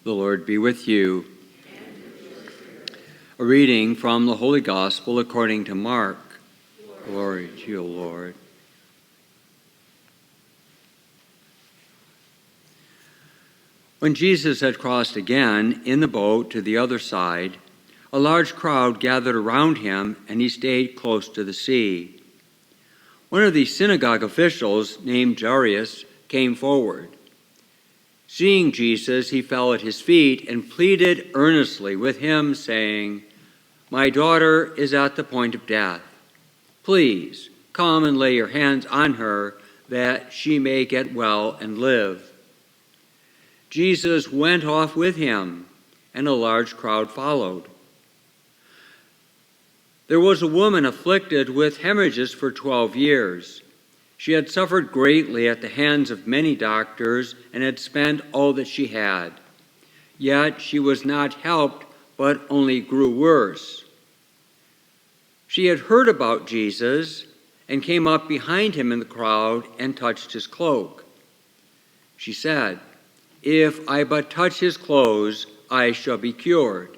The Lord be with you. A reading from the Holy Gospel according to Mark. Glory to you, Lord. When Jesus had crossed again in the boat to the other side, a large crowd gathered around him, and he stayed close to the sea. One of the synagogue officials, named Jairus, came forward. Seeing Jesus, he fell at his feet and pleaded earnestly with him, saying, "My daughter is at the point of death. Please come and lay your hands on her, that she may get well and live." Jesus went off with him, and a large crowd followed. There was a woman afflicted with hemorrhages for 12 years. She had suffered greatly at the hands of many doctors and had spent all that she had. Yet she was not helped, but only grew worse. She had heard about Jesus and came up behind him in the crowd and touched his cloak. She said, "If I but touch his clothes, I shall be cured."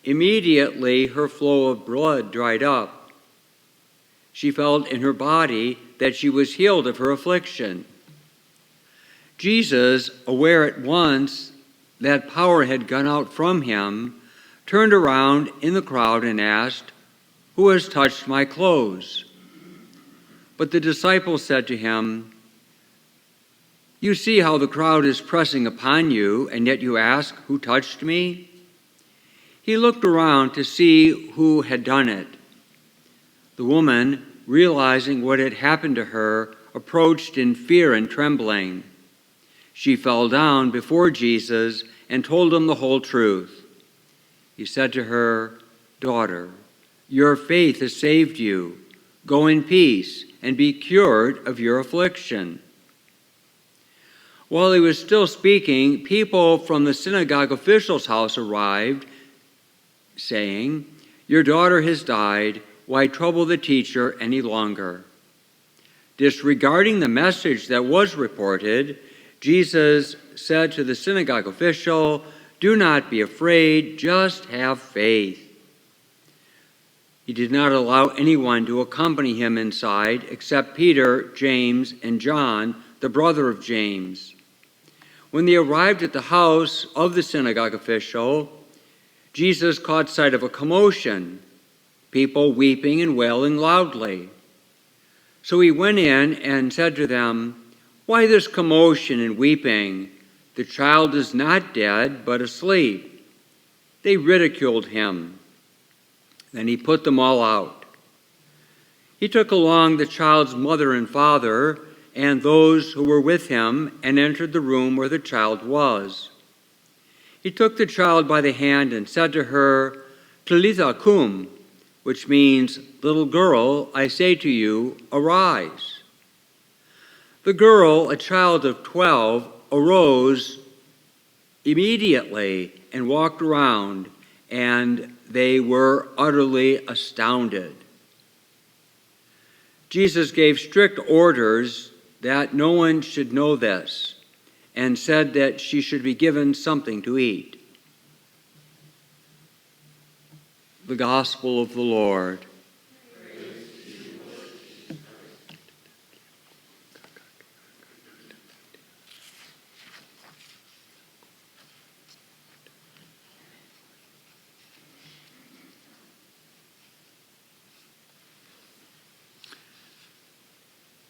Immediately her flow of blood dried up. She felt in her body that she was healed of her affliction. Jesus, aware at once that power had gone out from him, turned around in the crowd and asked, "Who has touched my clothes?" But the disciples said to him, "You see how the crowd is pressing upon you, and yet you ask, 'Who touched me?'" He looked around to see who had done it. The woman, realizing what had happened to her, approached in fear and trembling. She fell down before Jesus and told him the whole truth. He said to her, "Daughter, your faith has saved you. Go in peace and be cured of your affliction." While he was still speaking, people from the synagogue official's house arrived, saying, "Your daughter has died. Why trouble the teacher any longer?" Disregarding the message that was reported, Jesus said to the synagogue official, "Do not be afraid, just have faith." He did not allow anyone to accompany him inside except Peter, James, and John, the brother of James. When they arrived at the house of the synagogue official, Jesus caught sight of a commotion, people weeping and wailing loudly. So he went in and said to them, "Why this commotion and weeping? The child is not dead, but asleep." They ridiculed him. Then he put them all out. He took along the child's mother and father and those who were with him and entered the room where the child was. He took the child by the hand and said to her, "Talitha cum," which means, "Little girl, I say to you, arise." The girl, a child of 12, arose immediately and walked around, and they were utterly astounded. Jesus gave strict orders that no one should know this, and said that she should be given something to eat. The Gospel of the Lord.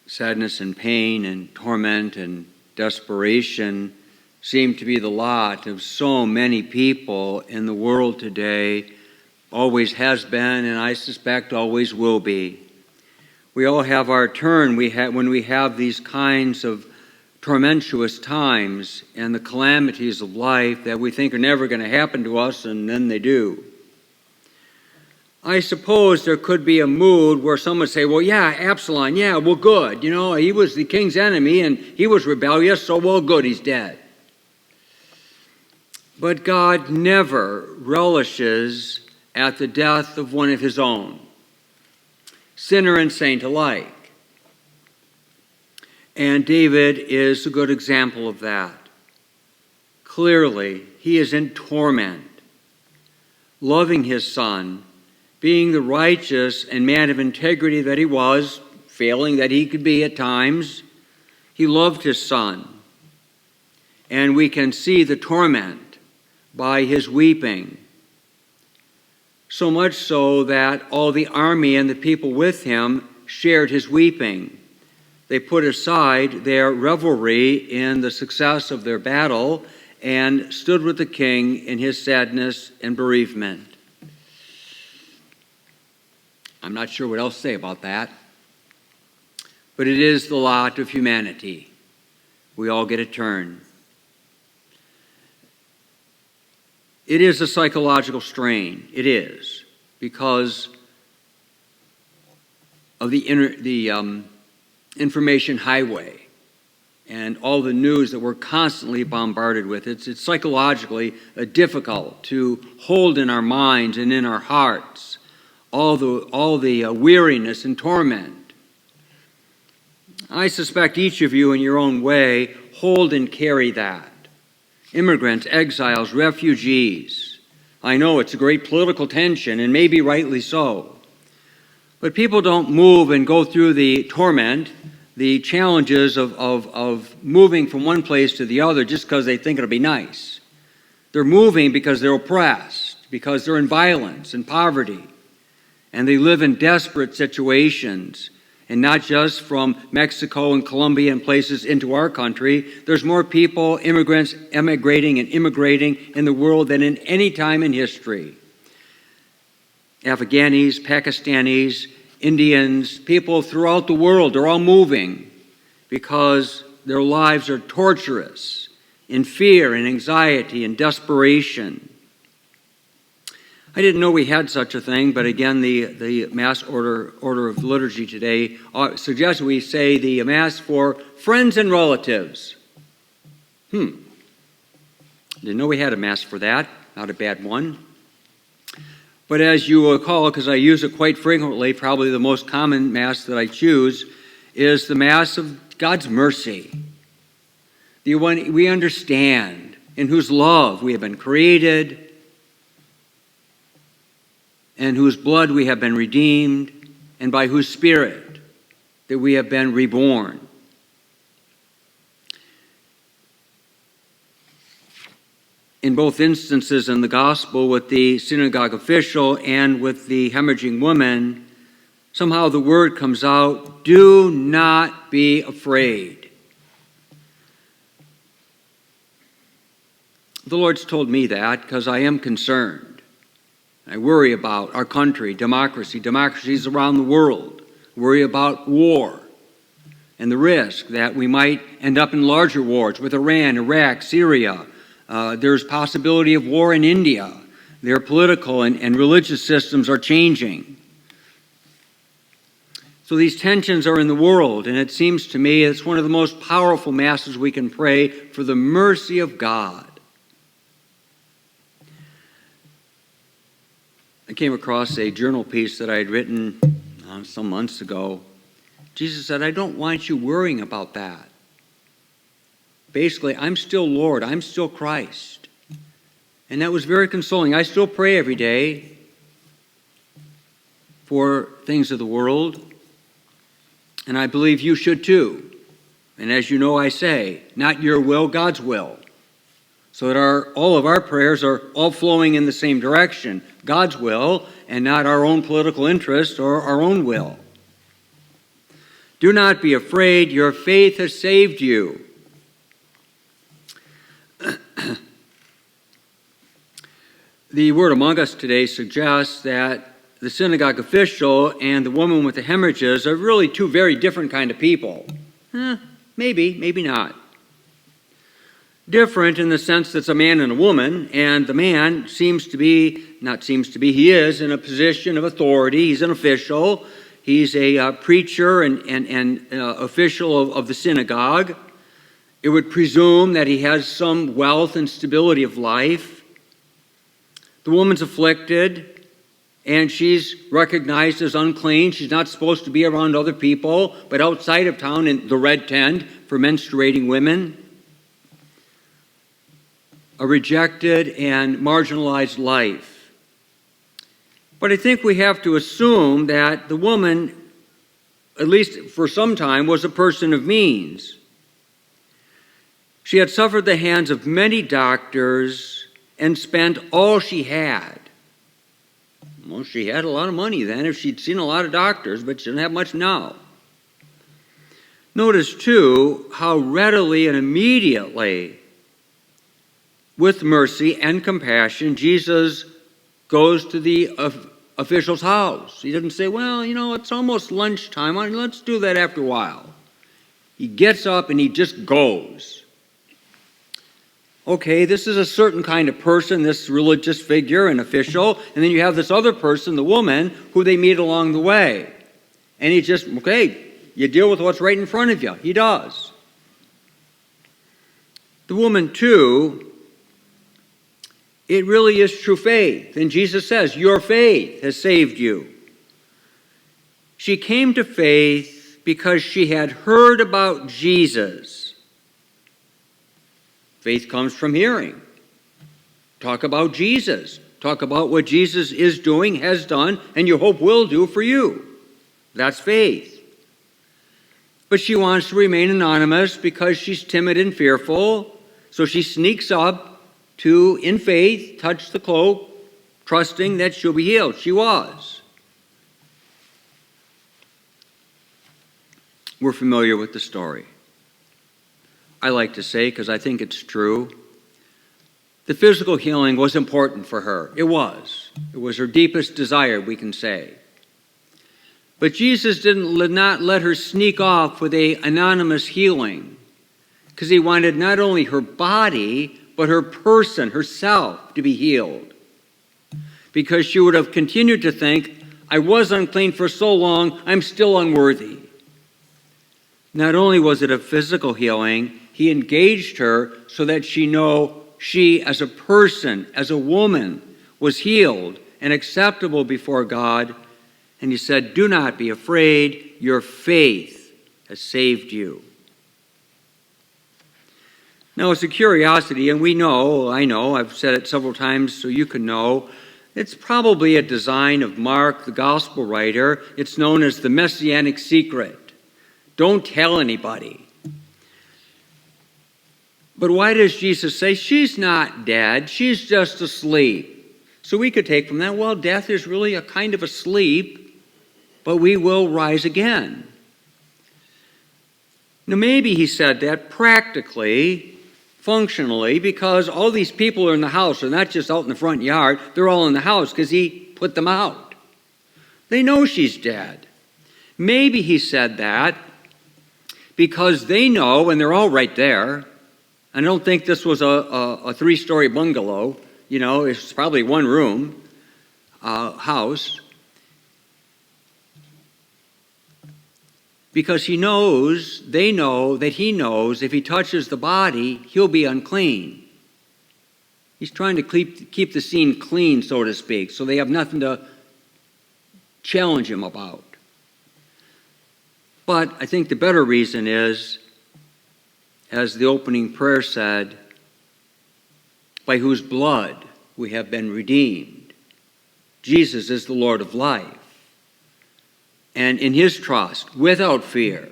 Sadness and pain and torment and desperation seem to be the lot of so many people in the world today, always has been, and I suspect always will be. We all have our turn when we have these kinds of tormentuous times and the calamities of life that we think are never going to happen to us, and then they do. I suppose there could be a mood where someone would say, "Well, yeah, Absalom, yeah, well, good. You know, he was the king's enemy and he was rebellious, so well, good, he's dead." But God never relishes at the death of one of his own, sinner and saint alike. And David is a good example of that. Clearly, he is in torment, loving his son, being the righteous and man of integrity that he was, failing that he could be at times. He loved his son. And we can see the torment by his weeping. So much so that all the army and the people with him shared his weeping. They put aside their revelry in the success of their battle and stood with the king in his sadness and bereavement. I'm not sure what else to say about that, but it is the lot of humanity. We all get a turn. It is a psychological strain. It is, because of the information highway and all the news that we're constantly bombarded with. It's psychologically difficult to hold in our minds and in our hearts all the weariness and torment. I suspect each of you in your own way hold and carry that. Immigrants, exiles, refugees. I know it's a great political tension, and maybe rightly so. But people don't move and go through the torment, the challenges of moving from one place to the other just because they think it'll be nice. They're moving because they're oppressed, because they're in violence and poverty, and they live in desperate situations. And not just from Mexico and Colombia and places into our country. There's more people, immigrants, emigrating and immigrating in the world than in any time in history. Afghanis, Pakistanis, Indians, people throughout the world are all moving because their lives are torturous, in fear and anxiety and desperation. I didn't know we had such a thing, but again, the Mass order of liturgy today suggests we say the Mass for friends and relatives. Didn't know we had a Mass for that. Not a bad one. But as you will recall, because I use it quite frequently, probably the most common Mass that I choose is the Mass of God's mercy. The one we understand, in whose love we have been created, and whose blood we have been redeemed, and by whose Spirit that we have been reborn. In both instances in the Gospel, with the synagogue official and with the hemorrhaging woman, somehow the word comes out, do not be afraid. The Lord's told me that because I am concerned. I worry about our country, democracies around the world. Worry about war and the risk that we might end up in larger wars with Iran, Iraq, Syria. There's possibility of war in India. Their political and religious systems are changing. So these tensions are in the world, and it seems to me it's one of the most powerful masses we can pray for the mercy of God. I came across a journal piece that I had written some months ago. Jesus said, I don't want you worrying about that. Basically, I'm still Lord. I'm still Christ. And that was very consoling. I still pray every day for things of the world. And I believe you should too. And as you know, I say, not your will, God's will. So that all of our prayers are all flowing in the same direction, God's will, and not our own political interest or our own will. Do not be afraid, your faith has saved you. The word among us today suggests that the synagogue official and the woman with the hemorrhages are really two very different kind of people. Maybe, maybe not. Different in the sense that it's a man and a woman, and the man he is in a position of authority. He's an official. He's a preacher and official of the synagogue. It would presume that he has some wealth and stability of life. The woman's afflicted, and she's recognized as unclean. She's not supposed to be around other people, but outside of town in the red tent for menstruating women. a rejected and marginalized life. But I think we have to assume that the woman, at least for some time, was a person of means. She had suffered the hands of many doctors and spent all she had. Well, she had a lot of money then if she'd seen a lot of doctors, but she doesn't have much now. Notice, too, how readily and immediately, with mercy and compassion, Jesus goes to the official's house. He doesn't say, well, it's almost lunchtime. Let's do that after a while. He gets up and he just goes. Okay, this is a certain kind of person, this religious figure, an official, and then you have this other person, the woman, who they meet along the way. And he just, okay, you deal with what's right in front of you. He does. The woman, too, it really is true faith. And Jesus says, your faith has saved you. She came to faith because she had heard about Jesus. Faith comes from hearing. Talk about Jesus. Talk about what Jesus is doing, has done, and you hope will do for you. That's faith. But she wants to remain anonymous because she's timid and fearful. So she sneaks up to, in faith, touch the cloak, trusting that she'll be healed. She was. We're familiar with the story. I like to say, because I think it's true, the physical healing was important for her. It was. It was her deepest desire, we can say. But Jesus did not let her sneak off with an anonymous healing, because he wanted not only her body, but her person, herself, to be healed. Because she would have continued to think, I was unclean for so long, I'm still unworthy. Not only was it a physical healing, he engaged her so that she as a person, as a woman, was healed and acceptable before God. And he said, do not be afraid, your faith has saved you. Now, it's a curiosity, and I know, I've said it several times so you can know, it's probably a design of Mark, the gospel writer. It's known as the Messianic secret. Don't tell anybody. But why does Jesus say, she's not dead, she's just asleep? So we could take from that, well, death is really a kind of a sleep, but we will rise again. Now, maybe he said that practically, functionally, because all these people are in the house. They're not just out in the front yard. They're all in the house because he put them out. They know she's dead. Maybe he said that because they know, and they're all right there. I don't think this was a three-story bungalow. It's probably one room house. Because they know that he knows if he touches the body, he'll be unclean. He's trying to keep the scene clean, so to speak, so they have nothing to challenge him about. But I think the better reason is, as the opening prayer said, by whose blood we have been redeemed. Jesus is the Lord of life. And in his trust, without fear,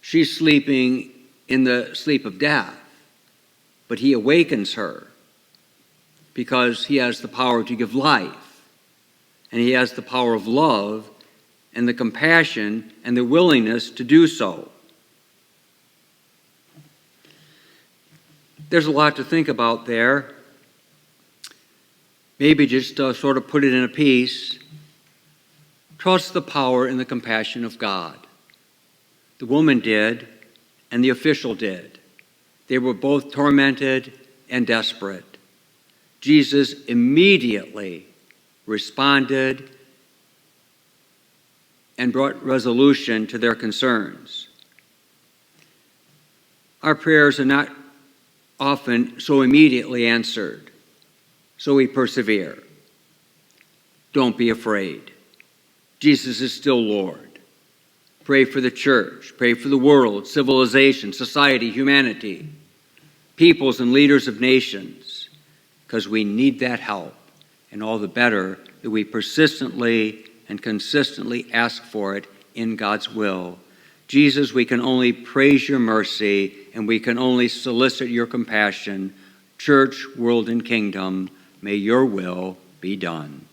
she's sleeping in the sleep of death. But he awakens her because he has the power to give life. And he has the power of love and the compassion and the willingness to do so. There's a lot to think about there. Maybe just sort of put it in a piece. Trust the power and the compassion of God. The woman did, and the official did. They were both tormented and desperate. Jesus immediately responded and brought resolution to their concerns. Our prayers are not often so immediately answered, so we persevere. Don't be afraid. Jesus is still Lord. Pray for the church. Pray for the world, civilization, society, humanity. peoples and leaders of nations, because we need that help, and all the better that we persistently and consistently ask for it in God's will. Jesus, we can only praise your mercy, and we can only solicit your compassion. Church, world, and kingdom, may your will be done.